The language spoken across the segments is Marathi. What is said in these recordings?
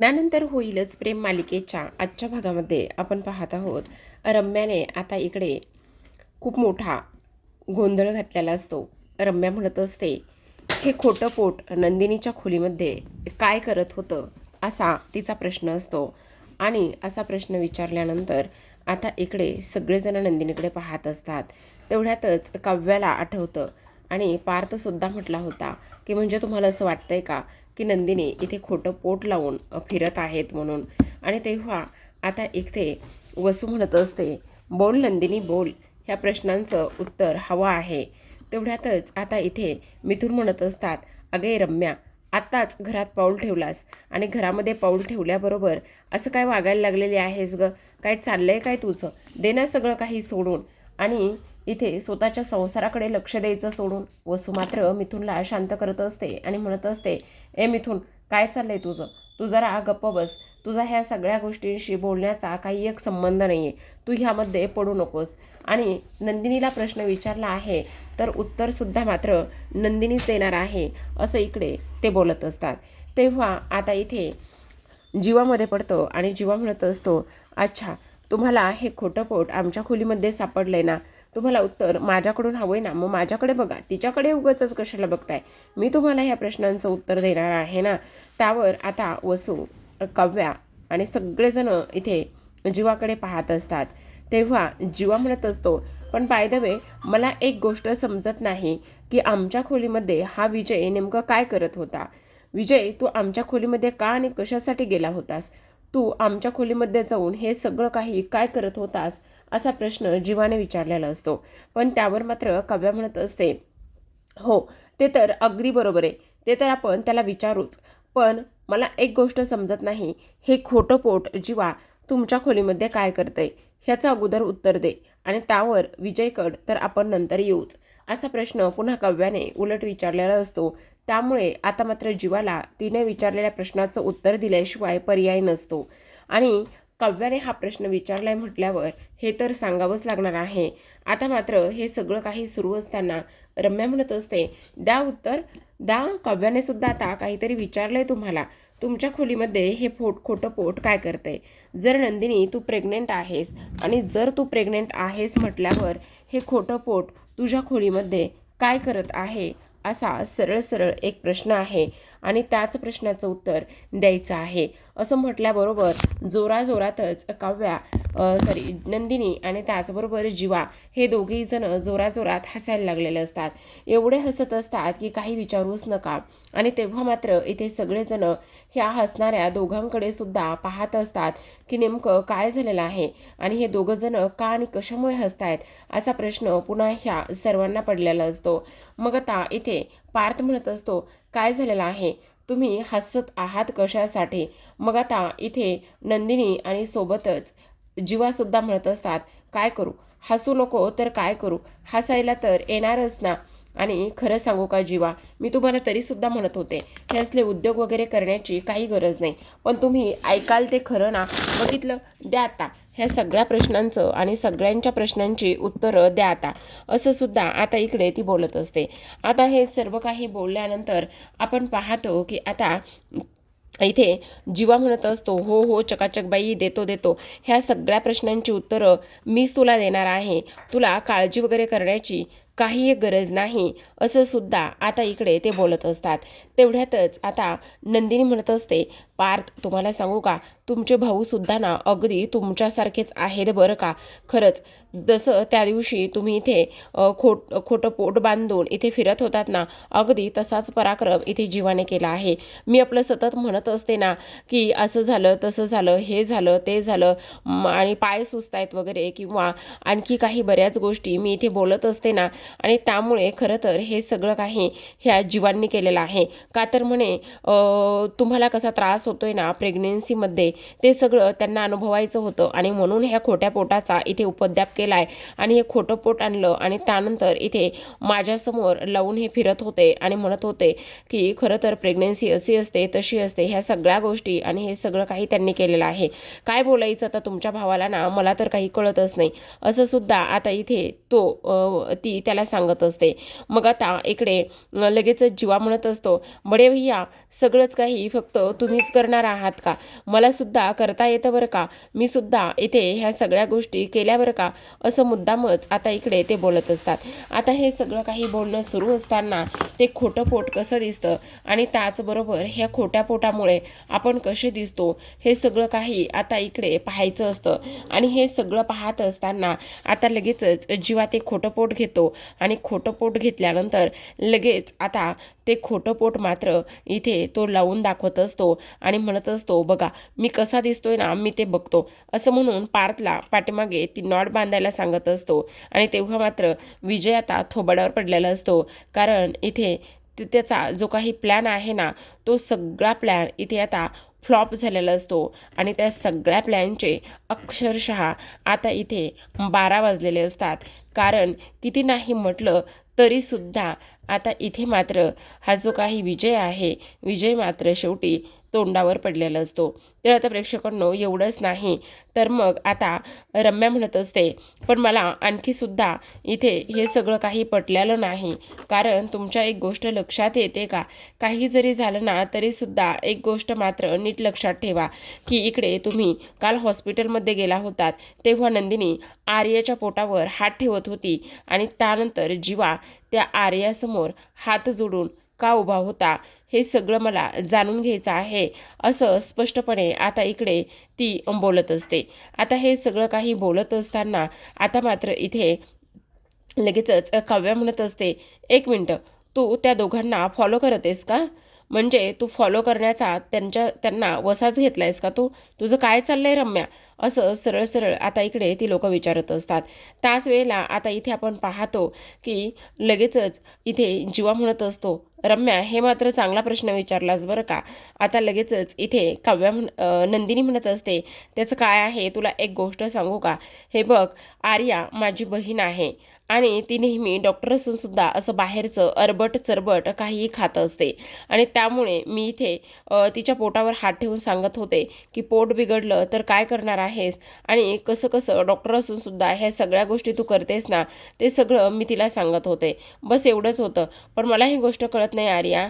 त्यानंतर होईलच प्रेम मालिकेच्या आजच्या भागामध्ये आपण पाहत आहोत रम्याने आता इकडे खूप मोठा गोंधळ घातलेला असतो. रम्या म्हणत असते हे खोटं पोट नंदिनीच्या खोलीमध्ये काय करत होतं असा तिचा प्रश्न असतो. आणि असा प्रश्न विचारल्यानंतर आता इकडे सगळेजण नंदिनीकडे पाहत असतात. तेवढ्यातच काव्याला आठवतं आणि पार्थसुद्धा म्हटला होता की म्हणजे तुम्हाला असं वाटतंय का की नंदिनी इथे खोटं पोट लावून फिरत आहेत म्हणून. आणि तेव्हा आता इथे वसू म्हणत असते बोल नंदिनी बोल, ह्या प्रश्नांचं उत्तर हवं आहे. तेवढ्यातच आता इथे मिथुन म्हणत असतात अगे रम्या, आत्ताच घरात पाऊल ठेवलास आणि घरामध्ये पाऊल ठेवल्याबरोबर असं काय वागायला लागलेली आहेस ग? काय चाललंय काय तुझं? दे ना सगळं काही सोडून आणि इथे स्वतःच्या संसाराकडे लक्ष द्यायचं सोडून. वसू मात्र मिथुनला शांत करत असते आणि म्हणत असते ए मिथुन, काय चाललंय तुझं? तू जरा गप्प बस. तुझा ह्या सगळ्या गोष्टींशी बोलण्याचा काही एक संबंध नाही आहे. तू ह्यामध्ये पडू नकोस. आणि नंदिनीला प्रश्न विचारला आहे तर उत्तरसुद्धा मात्र नंदिनीच देणार आहे असं इकडे ते बोलत असतात. तेव्हा आता इथे जीवामध्ये पडतो आणि जीवा म्हणत असतो अच्छा, तुम्हाला हे खोटं पोट आमच्या खोलीमध्ये सापडलंय ना, तुम्हाला उत्तर माझ्याकडून हवंय ना, मग माझ्याकडे बघा, तिच्याकडे उगाचच कशाला बघताय? मी तुम्हाला ह्या प्रश्नांचं उत्तर देणार आहे ना. त्यावर आता वसू, काव्या आणि सगळेजण इथे जीवाकडे पाहत असतात. तेव्हा जीवा म्हणत असतो पण बाय द वे, मला एक गोष्ट समजत नाही की आमच्या खोलीमध्ये हा विजय नेमकं काय करत होता? विजय, तू आमच्या खोलीमध्ये का आणि कशासाठी गेला होतास? तू आमच्या खोलीमध्ये जाऊन हे सगळं काही काय करत होतास असा प्रश्न जीवाने विचारलेला असतो. पण त्यावर मात्र काव्या म्हणत असते हो, ते तर अगदी बरोबर आहे, ते तर आपण त्याला विचारूच. पण मला एक गोष्ट समजत नाही, हे खोटं पोट जीवा तुमच्या खोलीमध्ये काय करतंय ह्याचं अगोदर उत्तर दे आणि त्यावर विजयकड तर आपण नंतर येऊच असा प्रश्न पुन्हा काव्याने उलट विचारलेला असतो. त्यामुळे आता मात्र जीवाला तिने विचारलेल्या प्रश्नाचं उत्तर दिल्याशिवाय पर्याय नसतो. आणि काव्याने हा प्रश्न विचारलाय म्हटल्यावर हे तर सांगावंच लागणार आहे. आता मात्र हे सगळं काही सुरू असताना रम्या म्हणत असते द्या उत्तर द्या. काव्याने सुद्धा आता काहीतरी विचारलंय तुम्हाला, तुमच्या खोलीमध्ये हे खोटं पोट काय करतंय? जर नंदिनी तू प्रेग्नेंट आहेस आणि जर तू प्रेग्नेंट आहेस म्हटल्यावर हे खोटं पोट तुझ्या खोलीमध्ये काय करत आहे असा सरळ सरळ एक प्रश्न आहे आणि त्याच प्रश्नाचं उत्तर द्यायचं आहे. असं म्हटल्याबरोबर जोराजोरातच काव्या नंदिनी आणि त्याचबरोबर जीवा हे दोघेही जण जोराजोरात हसायला लागलेले असतात. एवढे हसत असतात की काही विचारूच नका. आणि तेव्हा मात्र इथे सगळेजण ह्या हसणाऱ्या दोघांकडे सुद्धा पाहत असतात की नेमकं काय झालेलं आहे आणि हे दोघं जण का आणि कशामुळे हसतायत असा प्रश्न पुन्हा ह्या सर्वांना पडलेला असतो. मग आता इथे पार्थ म्हणत असतो काय झालेलं आहे, तुम्ही हसत आहात कशासाठी? मग आता इथे नंदिनी आणि सोबतच जीवासुद्धा म्हणत असतात काय करू, हसू नको तर काय करू, हसायला तर येणारच ना. आणि खरं सांगू का जीवा, मी तुम्हाला तरीसुद्धा म्हणत होते हे असले उद्योग वगैरे करण्याची काही गरज नाही, पण तुम्ही ऐकाल ते खरं ना. बघितलं, द्या आता ह्या सगळ्या प्रश्नांचं आणि सगळ्यांच्या प्रश्नांची उत्तरं द्या आता, असं सुद्धा आता इकडे ती बोलत असते. आता हे सर्व काही बोलल्यानंतर आपण पाहतो की आता इथे जीवा म्हणत असतो हो हो चकाचक बाई, देतो देतो, ह्या सगळ्या प्रश्नांची उत्तरं मीच तुला देणार आहे, तुला काळजी वगैरे करण्याची काही एक गरज नाही, असं सुद्धा आता इकडे ते बोलत असतात. तेवढ्यातच आता नंदिनी म्हणत असते पार्थ, तुम्हाला सांगू का, तुमचे भाऊसुद्धा ना अगदी तुमच्यासारखेच आहेत बरं का. खरंच जसं त्या दिवशी तुम्ही इथे खोटं पोट बांधून इथे फिरत होतात ना, अगदी तसाच पराक्रम इथे जीवाने केला आहे. मी आपलं सतत म्हणत असते ना की असं झालं तसं झालं, हे झालं ते झालं आणि पाय सुचतायत वगैरे किंवा आणखी काही बऱ्याच गोष्टी मी इथे बोलत असते ना, आणि त्यामुळे खरं तर हे सगळं काही ह्या जीवांनी केलेलं आहे. का तर म्हणे तुम्हाला कसा त्रास होतोय ना प्रेग्नेन्सीमध्ये ते सगळं त्यांना अनुभवायचं होतं आणि म्हणून ह्या खोट्या पोटाचा इथे उपद्व्याप केलाय आणि हे खोटं पोट आणलं आणि त्यानंतर इथे माझ्यासमोर लावून हे फिरत होते आणि म्हणत होते की खरं तर प्रेग्नेन्सी अशी असते तशी असते, ह्या सगळ्या गोष्टी आणि हे सगळं काही त्यांनी केलेलं आहे. काय बोलायचं आता तुमच्या भावाला ना, मला तर काही कळतच नाही, असं सुद्धा आता इथे ती त्याला सांगत असते. मग आता इकडे लगेचच जीवा म्हणत असतो बडे भैया, सगळंच काही फक्त तुम्हीच करणार आहात का? मला सुद्धा करता येतं बरं का, मी सुद्धा इथे ह्या सगळ्या गोष्टी केल्या बरं का, असं मुद्दामच आता इकडे ते बोलत असतात. आता हे सगळं काही बोलणं सुरू असताना ते खोटं पोट कसं दिसतं आणि त्याचबरोबर ह्या खोट्या पोटामुळे आपण कसे दिसतो हे सगळं काही आता इकडे पाहायचं असतं. आणि हे सगळं पाहत असताना आता लगेचच जीवा ते खोटं पोट घेतो आणि खोटं पोट घेतल्यानंतर लगेच आता ते खोटं पोट मात्र इथे तो लावून दाखवत असतो आणि म्हणत असतो, बघा मी कसा दिसतोय ना, मी ते बघतो, असं म्हणून पार्थला पाठीमागे ती नॉट बांधायला सांगत असतो. आणि तेव्हा मात्र विजय आता थोबाडावर पडलेला असतो, कारण इथे त्याचा जो काही प्लॅन आहे ना, तो सगळा प्लॅन इथे आता फ्लॉप झालेला असतो. आणि त्या सगळ्या प्लॅनचे अक्षरशः आता इथे 12 वाजलेले असतात. कारण किती नाही म्हटलं तरीसुद्धा आता इथे मात्र हा जो काही विजय आहे, विजय मात्र शेवटी तोंडावर पडलेला असतो. तर आता प्रेक्षकांनो, एवढंच नाही तर मग आता रम्या म्हणत असते, पण मला आणखीसुद्धा इथे हे सगळं काही पटलेलं नाही. कारण तुमच्या एक गोष्ट लक्षात येते का, काही जरी झालं ना तरीसुद्धा एक गोष्ट मात्र नीट लक्षात ठेवा, की इकडे तुम्ही काल हॉस्पिटलमध्ये गेला होतात तेव्हा नंदिनी आर्याच्या पोटावर हात ठेवत होती आणि त्यानंतर जीवा त्या आर्यासमोर हात जोडून का उभा होता, हे सगळं मला जाणून घ्यायचं आहे, असं स्पष्टपणे आता इकडे ती बोलत असते. आता हे सगळं काही बोलत असताना आता मात्र इथे लगेचच काव्या म्हणत असते, एक मिनटं, तू त्या दोघांना फॉलो करतेस का? म्हणजे तू फॉलो करण्याचा त्यांना वसाच घेतलायस का? तुझं काय चाललंय रम्या? असं सरळ सरळ आता इकडे ती लोक विचारत असतात. त्याच वेळेला आता इथे आपण पाहतो की लगेचच इथे जीवा म्हणत असतो, रम्या हे मात्र चांगला प्रश्न विचारलास बरं का. आता लगेचच इथे काव्या नंदिनी म्हणत असते, त्याचं काय आहे तुला एक गोष्ट सांगू का? हे बघ, आर्या माझी बहीण आहे आणि ती नेहमी डॉक्टर असून सुद्धा असं बाहेरचं अरबट चरबट काहीही खात असते. आणि त्यामुळे मी इथे तिच्या पोटावर हात ठेवून सांगत होते की पोट बिघडलं तर काय करणार आहेस, आणि कसं कसं डॉक्टर असून सुद्धा ह्या सगळ्या गोष्टी तू करतेस ना, ते सगळं मी तिला सांगत होते. बस एवढंच होतं. पण मला ही गोष्ट कळत नाही आर्या,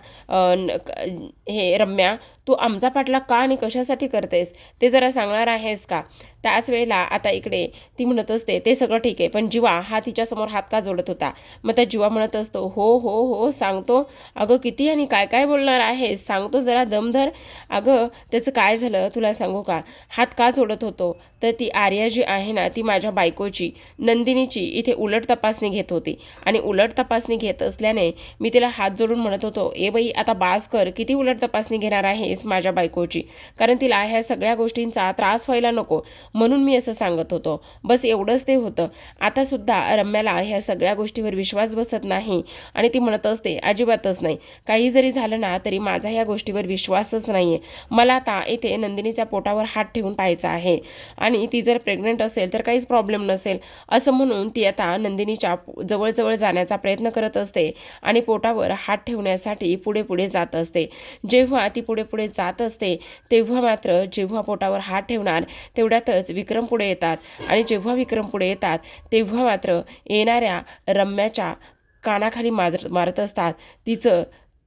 हे रम्या, तू आमचा पाठलाग का आणि कशासाठी करतेस ते जरा सांगणार आहेस का? त्याच वेळेला आता इकडे ती म्हणत असते, ते सगळं ठीक आहे, पण जीवा हा तिच्यासमोर हात का जोडत होता? मग त्या जीवा म्हणत असतो, हो हो हो सांगतो. अगं किती आणि काय काय बोलणार आहे, सांगतो, जरा दम धर. अगं त्याचं काय झालं तुला सांगू का? हात का जोडत होतो तर ती आर्या जी आहे ना, ती माझ्या बायकोची नंदिनीची इथे उलट तपासणी घेत होती. आणि उलट तपासणी घेत असल्याने मी तिला हात जोडून म्हणत होतो, ए बाई आता बास कर, किती उलट तपासणी घेणार आहेस माझ्या बायकोची? कारण तिला ह्या सगळ्या गोष्टींचा त्रास व्हायला नको म्हणून मी असं सांगत होतो. बस एवढंच ते होतं. आता सुद्धा रम्याला ह्या सगळ्या गोष्टीवर विश्वास बसत नाही आणि ती म्हणत असते, अजिबातच नाही, काही जरी झालं ना तरी माझा ह्या गोष्टीवर विश्वासच नाहीये. मला आता इथे नंदिनीच्या पोटावर हात ठेवून पाहायचा आहे आणि ती जर प्रेग्नंट असेल तर काहीच प्रॉब्लेम नसेल, असं म्हणून ती आता नंदिनीच्या जवळजवळ जाण्याचा प्रयत्न करत असते आणि पोटावर हात ठेवण्यासाठी पुढे पुढे जात असते. जेव्हा ती पुढे पुढे जात असते तेव्हा मात्र जेव्हा पोटावर हात ठेवणार तेवढ्यातच विक्रम पुढे येतात. आणि जेव्हा विक्रम पुढे येतात तेव्हा मात्र येणाऱ्या रम्याच्या कानाखाली मारत असतात. तिचं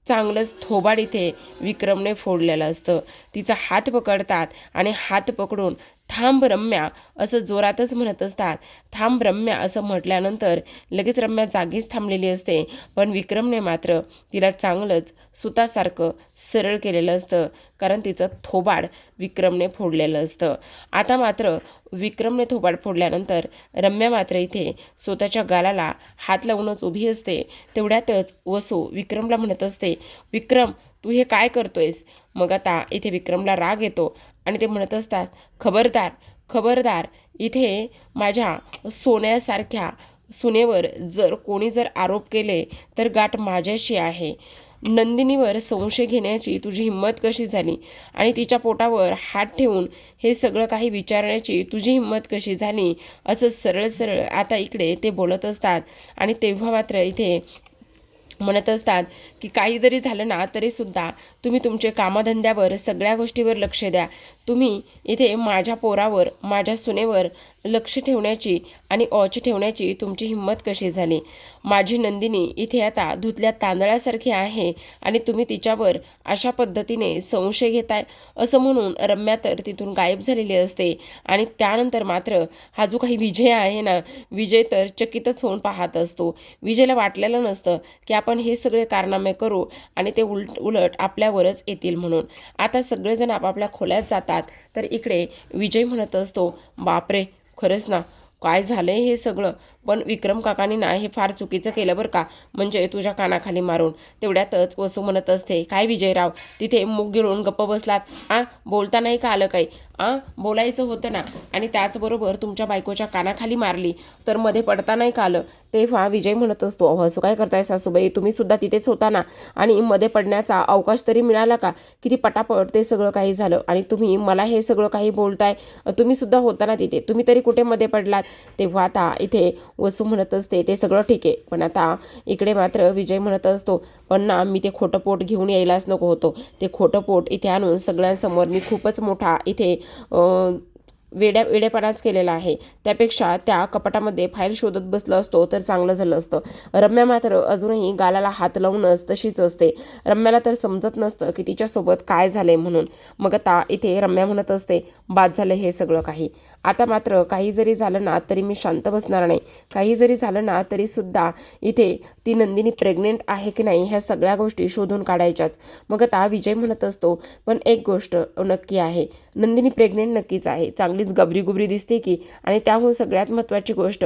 चांगलंच थोबाड इथे विक्रमने फोडलेलं असतं. तिचा हात पकडतात आणि हात पकडून थांब रम्या असं जोरातच म्हणत असतात. थांब रम्या असं म्हटल्यानंतर लगेच रम्या जागीच थांबलेली असते. पण विक्रमने मात्र तिला चांगलंच सुतासारखं सरळ केलेलं असतं, कारण तिचं थोबाड विक्रमने फोडलेलं असतं. आता मात्र विक्रमने थोबाड फोडल्यानंतर रम्या मात्र इथे स्वतःच्या गालाला हात लावूनच उभी असते. तेवढ्यातच वसू विक्रमला म्हणत असते, विक्रम तू हे काय करतोयस? मग आता इथे विक्रमला राग येतो आणि ते म्हणत असतात, खबरदार खबरदार, इथे माझ्या सोन्यासारख्या सुनेवर जर कोणी जर आरोप केले तर गाठ माझ्याशी आहे. नंदिनीवर संशय घेण्याची तुझी हिंमत कशी झाली? आणि तिच्या पोटावर हात ठेवून हे सगळं काही विचारण्याची तुझी हिंमत कशी झाली? असं सरळ सरळ आता इकडे ते बोलत असतात. आणि तेव्हा मात्र इथे म्हणत असतात की काही जरी झालं ना तरीसुद्धा तुम्ही तुमचे कामधंद्यावर सगळ्या गोष्टीवर लक्ष द्या. तुम्ही इथे माझ्या पोरावर माझ्या सुनेवर लक्ष ठेवण्याची आणि ऑच ठेवण्याची तुमची हिंमत कशी झाली? माझी नंदिनी इथे आता धुतल्या तांदळासारखी आहे आणि तुम्ही तिच्यावर अशा पद्धतीने संशय घेताय असं म्हणून रम्या तर तिथून गायब झालेली असते. आणि त्यानंतर मात्र हा जो काही विजय आहे ना, विजय तर चकितच होऊन पाहत असतो. विजयला वाटलेलं नसतं की आपण हे सगळे कारनामे करू आणि ते उलट आपल्यावरच येतील म्हणून. आता सगळेजण आपापल्या खोल्यात जातात. तर इकडे विजय म्हणत असतो, बापरे, खरंच ना, काय झालंय हे सगळं. पण विक्रम काकांनी ना हे फार चुकीचं केलं बरं का, म्हणजे तुझ्या कानाखाली मारून. तेवढ्यातच वसू म्हणत असते, काय विजयराव तिथे मुग गिळून गप्प बसलात? बोलता नाही का आलं काही? बोलायचं होतं ना. आणि त्याचबरोबर तुमच्या बायकोच्या कानाखाली मारली तर मध्ये पडता नाही का आलं? तेव्हा विजय म्हणत असतो, अहो असं काय करताय सासूबाई, तुम्ही सुद्धा तिथेच होता ना, आणि मध्ये पडण्याचा अवकाश तरी मिळाला का? किती पटापट ते सगळं काही झालं आणि तुम्ही मला हे सगळं काही बोलताय. तुम्ही सुद्धा होता ना तिथे, तुम्ही तरी कुठे मध्ये पडलात? तेव्हा आता इथे वसू म्हणत असते, ते सगळं ठीक आहे, पण आता इकडे मात्र विजय म्हणत असतो, पण ना मी ते खोटं पोट घेऊन यायलाच नको होतो. ते खोटं पोट इथे आणून सगळ्यांसमोर मी खूपच मोठा इथे वेडेपणाच केलेला आहे. त्यापेक्षा त्या कपाटामध्ये फाईल शोधत बसलं असतो तर चांगलं झालं असतं. रम्या मात्र अजूनही गालाला हात लावूनच तशीच असते. रम्याला तर समजत नसतं की तिच्यासोबत काय झालंय म्हणून. मग आता इथे रम्या म्हणत असते, बाद झालं हे सगळं काही. आता मात्र काही जरी झालं ना तरी मी शांत बसणार नाही. काही जरी झालं ना तरी सुद्धा इथे ती नंदिनी प्रेग्नेंट आहे की नाही ह्या सगळ्या गोष्टी शोधून काढायच्याच. मग आता विजय म्हणत असतो, पण एक गोष्ट नक्की आहे, नंदिनी प्रेग्नेंट नक्कीच आहे. चांगलीच गबरी गुबरी दिसते की. आणि त्याहून सगळ्यात महत्त्वाची गोष्ट,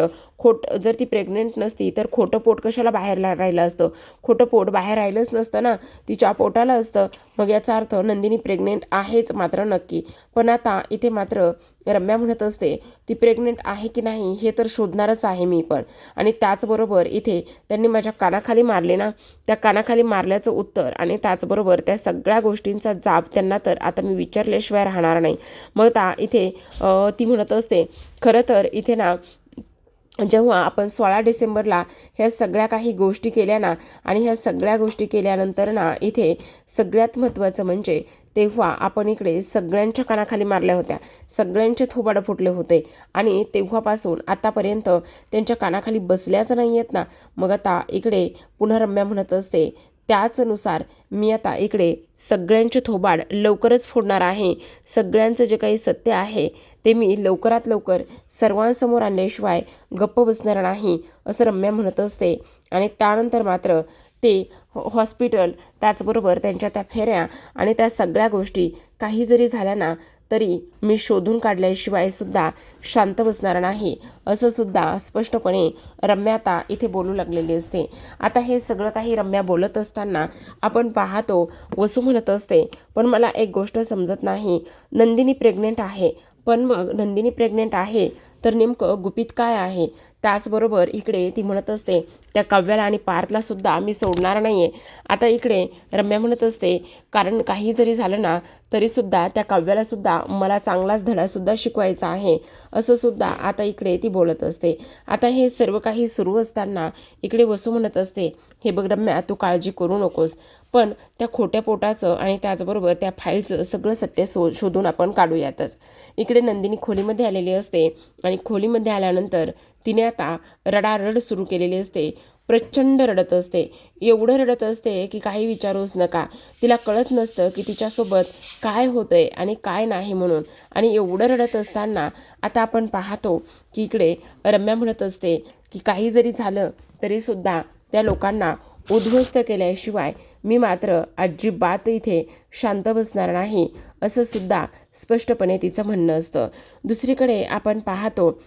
जर ती प्रेग्नेंट नसती तर खोटं पोट कशाला बाहेर राहिलं असतं? खोटं पोट बाहेर राहिलंच नसतं ना, तिच्या पोटाला असतं. मग याचा अर्थ नंदिनी प्रेग्नेंट आहेच मात्र नक्की. पण आता इथे मात्र रम्या म्हणत असते, ती प्रेग्नेंट आहे की नाही हे तर शोधणारच आहे मी पण. आणि त्याचबरोबर इथे त्यांनी माझ्या कानाखाली मारले ना, त्या कानाखाली मारल्याचं उत्तर आणि त्याचबरोबर त्या सगळ्या गोष्टींचा जाब त्यांना तर आता मी विचारल्याशिवाय राहणार नाही. मग आता इथे ती म्हणत असते, खरं तर इथे ना जेव्हा आपण 16 डिसेंबरला ह्या सगळ्या काही गोष्टी केल्या ना, आणि ह्या सगळ्या गोष्टी केल्यानंतर ना इथे सगळ्यात महत्त्वाचं म्हणजे तेव्हा आपण इकडे सगळ्यांच्या कानाखाली मारल्या होत्या, सगळ्यांचे थोबाडं फुटले होते आणि तेव्हापासून आतापर्यंत त्यांच्या कानाखाली बसल्याच नाही आहेत ना. मग आता इकडे पुन्हा रम्या म्हणत असते, त्याचनुसार मी आता इकडे सगळ्यांचे थोबाड लवकरच फोडणार आहे. सगळ्यांचं जे काही सत्य आहे ते मी लवकरात लवकर सर्वांसमोर आणल्याशिवाय गप्प बसणार नाही, असं रम्या म्हणत असते. आणि त्यानंतर मात्र ते हॉस्पिटल, त्याचबरोबर त्यांच्या त्या फेऱ्या आणि त्या सगळ्या गोष्टी काही जरी झाल्या ना तरी मी शोधून काढल्याशिवाय सुद्धा शांत बसणार नाही, असं सुद्धा स्पष्टपणे रम्या आता इथे बोलू लागलेली असते. आता हे सगळं काही रम्या बोलत असताना आपण पाहतो वसू म्हणत असते, पण मला एक गोष्ट समजत नाही, नंदिनी प्रेग्नेंट आहे, पण मग नंदिनी प्रेग्नेंट आहे तर नेमकं गुपित काय आहे? त्याचबरोबर इकडे ती म्हणत असते, त्या काव्याला आणि पार्थला सुद्धा मी सोडणार नाही आहे. आता इकडे रम्या म्हणत असते, कारण काही जरी झालं ना तरीसुद्धा त्या काव्यालासुद्धा मला चांगलाच धडासुद्धा शिकवायचा आहे, असं सुद्धा आता इकडे ती बोलत असते. आता हे सर्व काही सुरू असताना इकडे वसू म्हणत असते, हे बघ रम्या, तू काळजी करू नकोस, पण त्या खोट्या पोटाचं आणि त्याचबरोबर त्या फाईलचं सगळं सत्य शोधून आपण काढूयातच. इकडे नंदिनी खोलीमध्ये आलेली असते आणि खोलीमध्ये आल्यानंतर तिने आता रडारड सुरू केलेली असते. प्रचंड रडत असते, एवढं रडत असते की काही विचारूच नका. तिला कळत नसतं की तिच्यासोबत काय होतंय आणि काय नाही म्हणून. आणि एवढं रडत असताना आता आपण पाहतो की इकडे रम्या म्हणत असते की काही जरी झालं तरीसुद्धा त्या लोकांना उद्ध्वस्त केल्याशिवाय मी मात्र अजिबात इथे शांत बसणार नाही, असं सुद्धा स्पष्टपणे तिचं म्हणणं असतं. दुसरीकडे आपण पाहतो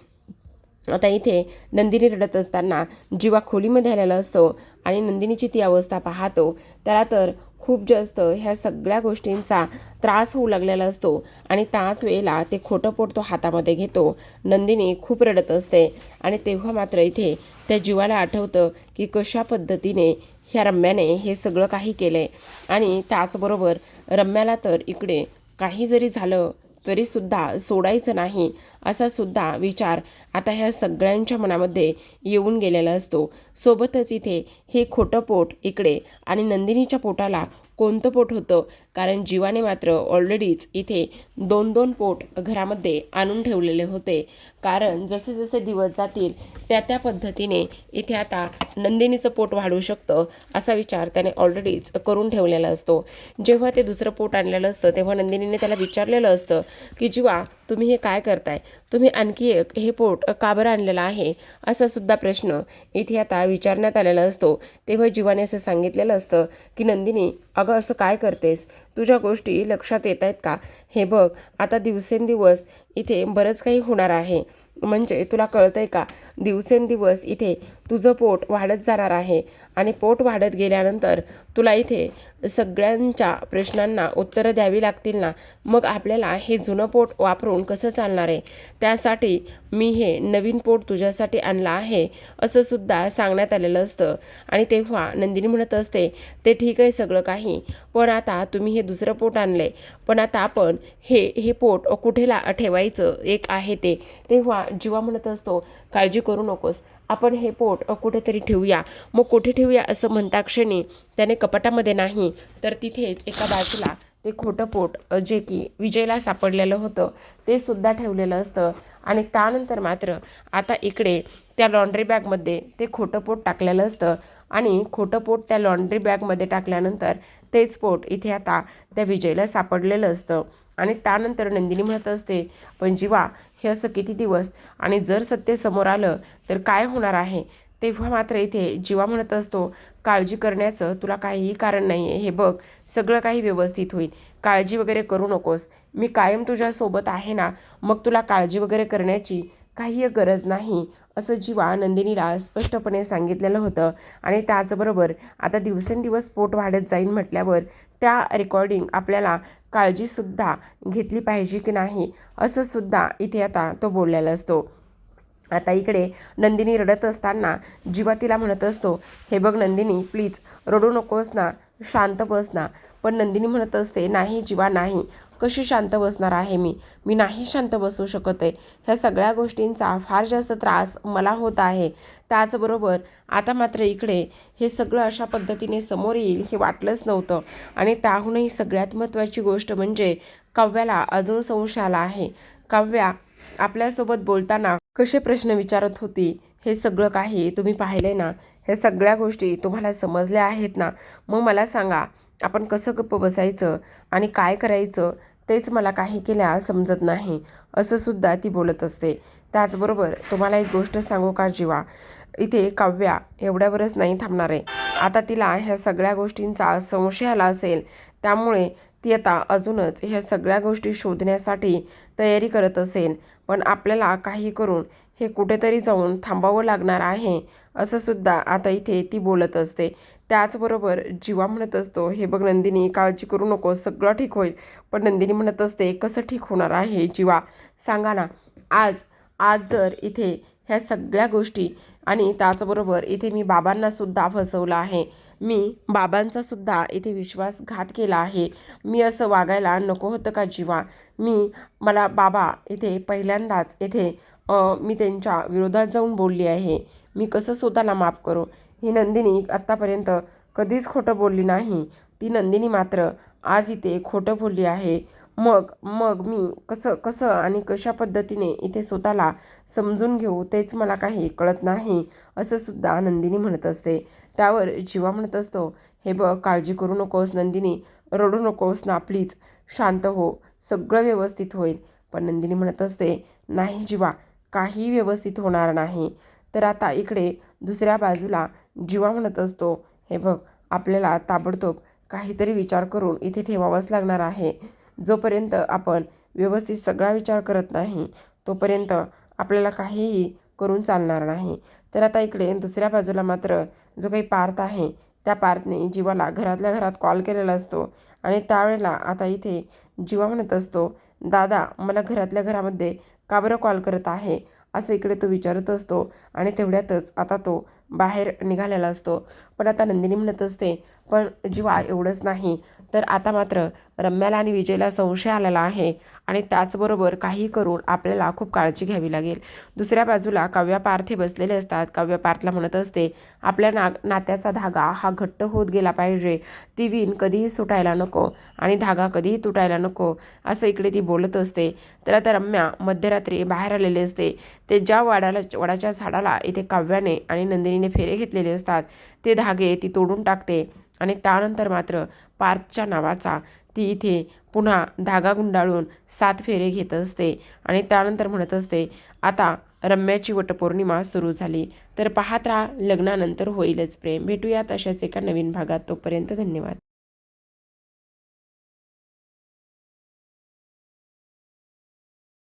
आता इथे नंदिनी रडत असताना जीवा खोलीमध्ये आलेला असतो आणि नंदिनीची ती अवस्था पाहतो. त्याला तर खूप जास्त ह्या सगळ्या गोष्टींचा त्रास होऊ लागलेला असतो आणि त्याच वेळेला ते खोटं पोट तो हातामध्ये घेतो. नंदिनी खूप रडत असते आणि तेव्हा मात्र इथे त्या जीवाला आठवतं की कशा पद्धतीने ह्या रम्याने हे सगळं काही केलं आहे. आणि त्याचबरोबर रम्याला तर इकडे काही जरी झालं तरीसुद्धा सोडायचं नाही, असा सुद्धा विचार आता ह्या सगळ्यांच्या मनामध्ये येऊन गेलेला असतो. सोबतच इथे हे खोटं पोट इकडे आणि नंदिनीच्या पोटाला कोणतं पोट होतं, कारण जीवाने मात्र ऑलरेडीच इथे 2-2 पोट घरामध्ये आणून ठेवलेले होते. कारण जसे जसे दिवस जातील त्या पद्धतीने इथे आता नंदिनीचं पोट वाढू शकतं असा विचार त्याने ऑलरेडीच करून ठेवलेला असतो. जेव्हा ते दुसरं पोट आणलेलं असतं तेव्हा नंदिनीने त्याला विचारलेलं असतं की जीवा, तुम्ही हे काय करताय? तुम्ही आणखी एक हे पोट का बरं आणलेलं आहे? असा सुद्धा प्रश्न इथे आता विचारण्यात आलेला असतो. तेव्हा जीवाने असं सांगितलेलं असतं की नंदिनी, अगं असं काय करतेस? तुझ्या गोष्टी लक्षात येत आहेत का? हे बघ, आता दिवसेंदिवस इथे बरंच काही होणार आहे. म्हणजे तुला कळतंय का, दिवसेंदिवस इथे तुझं पोट वाढत जाणार आहे आणि पोट वाढत गेल्यानंतर तुला इथे सगळ्यांच्या प्रश्नांना उत्तरं द्यावी लागतील ना. मग आपल्याला हे जुनं पोट वापरून कसं चालणार आहे? त्यासाठी मी हे नवीन पोट तुझ्यासाठी आणलं आहे असं सुद्धा सांगण्यात आलेलं असतं. आणि तेव्हा नंदिनी म्हणत असते, ते ठीक आहे सगळं काही, पण आता तुम्ही हे दुसरं पोट आणले, पण आता आपण हे पोट कुठे ठेवायचं एक आहे ते. तेव्हा जीवा म्हणत असतो, काळजी करू नकोस, आपण हे पोट कुठेतरी ठेवूया. मग कुठे ठेवूया असं म्हणता क्षणी त्याने कपाटामध्ये नाही तर तिथेच एका बाजूला ते खोटं पोट जे की विजयला सापडलेलं होतं ते सुद्धा ठेवलेलं असतं. आणि त्यानंतर मात्र आता इकडे त्या लॉन्ड्री बॅगमध्ये ते खोटं पोट टाकलेलं असतं. आणि खोटं पोट त्या लॉन्ड्री बॅगमध्ये टाकल्यानंतर तेच पोट इथे आता त्या विजयला सापडलेलं असतं. आणि त्यानंतर नंदिनी म्हणत असते, पण जीवा, हे असं किती दिवस, आणि जर सत्य समोर आलं तर काय होणार आहे? तेव्हा मात्र इथे जीवा म्हणत असतो, काळजी करण्याचं तुला काहीही कारण नाही आहे. हे बघ, सगळं काही व्यवस्थित होईल, काळजी वगैरे करू नकोस, मी कायम तुझ्यासोबत आहे ना, मग तुला काळजी वगैरे करण्याची काही गरज नाही असं जीवा नंदिनीला स्पष्टपणे सांगितलेलं होतं. आणि त्याचबरोबर आता दिवसेंदिवस पोट वाढत जाईल म्हटल्यावर त्या रेकॉर्डिंग आपल्याला काळजीसुद्धा घेतली पाहिजे की नाही असं सुद्धा इथे आता तो बोललेला असतो. आता इकडे नंदिनी रडत असताना जीवा तिला म्हणत असतो, हे बघ नंदिनी, प्लीज रडू नकोस ना, शांत बस ना. पण नंदिनी म्हणत असते, नाही जीवा नाही, कशी शांत बसणार आहे मी नाही शांत बसू शकत आहे. ह्या सगळ्या गोष्टींचा फार जास्त त्रास मला होत आहे. त्याचबरोबर आता मात्र इकडे हे सगळं अशा पद्धतीने समोर येईल हे वाटलंच नव्हतं. आणि त्याहूनही सगळ्यात महत्त्वाची गोष्ट म्हणजे काव्याला अजून संशय आला आहे. काव्या आपल्यासोबत बोलताना कसे प्रश्न विचारत होती हे सगळं काही तुम्ही पाहिले ना. हे सगळ्या गोष्टी तुम्हाला समजल्या आहेत ना. मग मला सांगा, आपण कसं गप्प बसायचं आणि काय करायचं तेच मला काही केल्या समजत नाही असं सुद्धा ती बोलत असते. त्याचबरोबर तुम्हाला एक गोष्ट सांगू का जीवा, इथे काव्या एवढ्यावरच नाही थांबणार आहे. आता तिला ह्या सगळ्या गोष्टींचा संशय आला असेल, त्यामुळे ती आता अजूनच ह्या सगळ्या गोष्टी शोधण्यासाठी तयारी करत असेल. पण आपल्याला काही करून हे कुठेतरी जाऊन थांबावं लागणार आहे असं सुद्धा आता इथे ती बोलत असते. त्याचबरोबर जीवा म्हणत असतो, हे बघ नंदिनी, काळजी करू नको, सगळं ठीक होईल. पण नंदिनी म्हणत असते, कसं ठीक होणार आहे जीवा, सांगा ना. आज आज जर इथे ह्या सगळ्या गोष्टी, आणि त्याचबरोबर इथे मी बाबांना सुद्धा फसवलं आहे, मी बाबांचा सुद्धा इथे विश्वासघात केला आहे. मी असं वागायला नको होतं का जीवा? मला बाबा इथे पहिल्यांदाच इथे मी त्यांच्या विरोधात जाऊन बोलली आहे. मी कसं स्वतःला माफ करू? ही नंदिनी आत्तापर्यंत कधीच खोटं बोलली नाही. ती नंदिनी मात्र आज इथे खोटं बोलली आहे. मग मग मी कसं कसं आणि कशा पद्धतीने इथे स्वतःला समजून घेऊ तेच मला काही कळत नाही असं सुद्धा नंदिनी म्हणत असते. त्यावर जीवा म्हणत असतो, हे बघ, काळजी करू नकोस नंदिनी, रडू नकोस ना, प्लीज शांत हो, सगळं व्यवस्थित होईल. पण नंदिनी म्हणत असते, नाही जीवा, काही व्यवस्थित होणार नाही. तर आता इकडे दुसऱ्या बाजूला जीवा म्हणत असतो, हे बघ, आपल्याला ताबडतोब काहीतरी विचार करून इथे ठेवावंच लागणार आहे. जोपर्यंत आपण व्यवस्थित सगळा विचार करत नाही तोपर्यंत आपल्याला काहीही करून चालणार नाही. तर आता इकडे दुसऱ्या बाजूला मात्र जो काही पार्थ आहे त्या पार्थने जीवाला घरातल्या घरात कॉल केलेला असतो. आणि त्यावेळेला आता इथे जीवा म्हणत असतो, दादा, मला घरातल्या घरामध्ये का बरं कॉल करत आहे असं इकडे तो विचारत असतो. आणि तेवढ्यातच आता तो बाहेर निघालेला असतो. पण आता नंदिनी म्हणत असते, पण जीवा एवढंच नाही तर आता मात्र रम्याला आणि विजयला संशय आलेला आहे आणि त्याचबरोबर काही करून आपल्याला खूप काळजी घ्यावी लागेल. दुसऱ्या बाजूला काव्या पार्थ हे बसलेले असतात. काव्या पार्थला म्हणत असते, आपल्या नात्याचा धागा हा घट्ट होत गेला पाहिजे, ती विण कधीही सुटायला नको आणि धागा कधीही तुटायला नको, असं इकडे ती बोलत असते. तर आता रम्या मध्यरात्री बाहेर आलेले असते. ते ज्या वडाच्या झाडाला इथे काव्याने आणि नंदिनीने फेरे घेतलेले असतात ते धागे ती तोडून टाकते आणि त्यानंतर मात्र पार्थच्या नावाचा ती इथे पुन्हा धागा गुंडाळून 7 फेरे घेत असते आणि त्यानंतर म्हणत असते, आता रम्याची वटपौर्णिमा सुरू झाली. तर पाहत राहा, लग्नानंतर होईलच प्रेम. भेटूयात अशाच एका नवीन भागात. तोपर्यंत धन्यवाद.